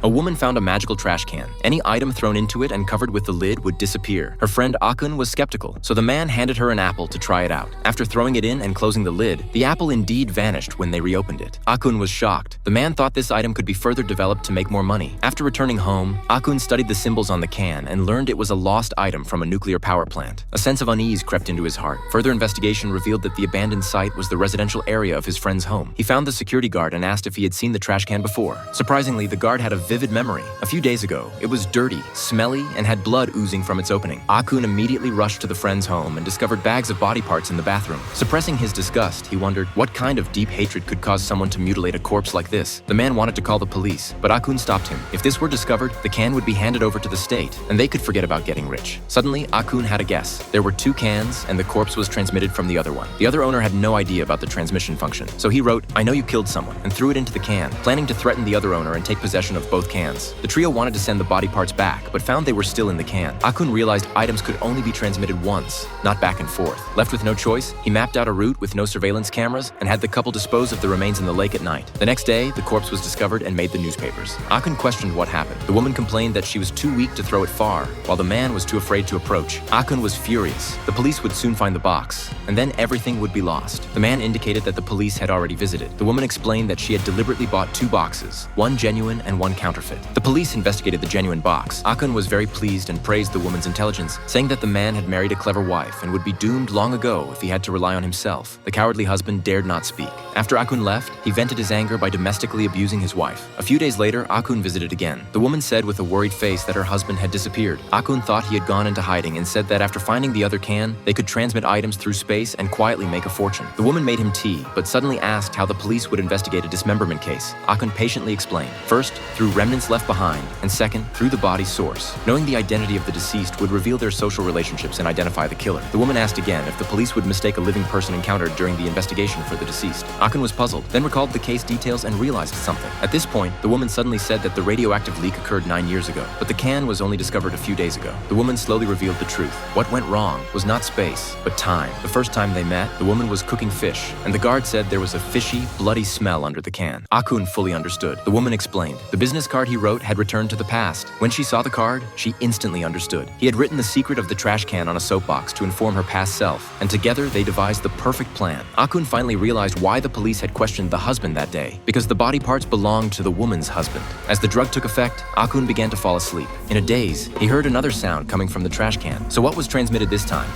A woman found a magical trash can. Any item thrown into it and covered with the lid would disappear. Her friend Akun was skeptical, so the man handed her an apple to try it out. After throwing it in and closing the lid, the apple indeed vanished when they reopened it. Akun was shocked. The man thought this item could be further developed to make more money. After returning home, Akun studied the symbols on the can and learned it was a lost item from a nuclear power plant. A sense of unease crept into his heart. Further investigation revealed that the abandoned site was the residential area of his friend's home. He found the security guard and asked if he had seen the trash can before. Surprisingly, the guard had a vivid memory. A few days ago, it was dirty, smelly, and had blood oozing from its opening. Akun immediately rushed to the friend's home and discovered bags of body parts in the bathroom. Suppressing his disgust, he wondered what kind of deep hatred could cause someone to mutilate a corpse like this. The man wanted to call the police, but Akun stopped him. If this were discovered, the can would be handed over to the state, and they could forget about getting rich. Suddenly, Akun had a guess. There were 2 cans, and the corpse was transmitted from the other one. The other owner had no idea about the transmission function, so he wrote, "I know you killed someone," and threw it into the can, planning to threaten the other owner and take possession of both cans. The trio wanted to send the body parts back, but found they were still in the can. Akun realized items could only be transmitted once, not back and forth. Left with no choice, he mapped out a route with no surveillance cameras and had the couple dispose of the remains in the lake at night. The next day, the corpse was discovered and made the newspapers. Akun questioned what happened. The woman complained that she was too weak to throw it far, while the man was too afraid to approach. Akun was furious. The police would soon find the box, and then everything would be lost. The man indicated that the police had already visited. The woman explained that she had deliberately bought 2 boxes, one genuine and one counterfeit. The police investigated the genuine box. Akun was very pleased and praised the woman's intelligence, saying that the man had married a clever wife and would be doomed long ago if he had to rely on himself. The cowardly husband dared not speak. After Akun left, he vented his anger by domestically abusing his wife. A few days later, Akun visited again. The woman said with a worried face that her husband had disappeared. Akun thought he had gone into hiding and said that after finding the other can, they could transmit items through space and quietly make a fortune. The woman made him tea, but suddenly asked how the police would investigate a dismemberment case. Akun patiently explained. First, through remnants left behind, and second, through the body's source. Knowing the identity of the deceased would reveal their social relationships and identify the killer. The woman asked again if the police would mistake a living person encountered during the investigation for the deceased. Akun was puzzled, then recalled the case details and realized something. At this point, the woman suddenly said that the radioactive leak occurred 9 years ago, but the can was only discovered a few days ago. The woman slowly revealed the truth. What went wrong was not space, but time. The first time they met, the woman was cooking fish, and the guard said there was a fishy, bloody smell under the can. Akun fully understood. The woman explained. The business card he wrote had returned to the past. When she saw the card, she instantly understood. He had written the secret of the trash can on a soapbox to inform her past self, and together they devised the perfect plan. Akun finally realized why the police had questioned the husband that day, because the body parts belonged to the woman's husband. As the drug took effect, Akun began to fall asleep. In a daze, he heard another sound coming from the trash can. So what was transmitted this time?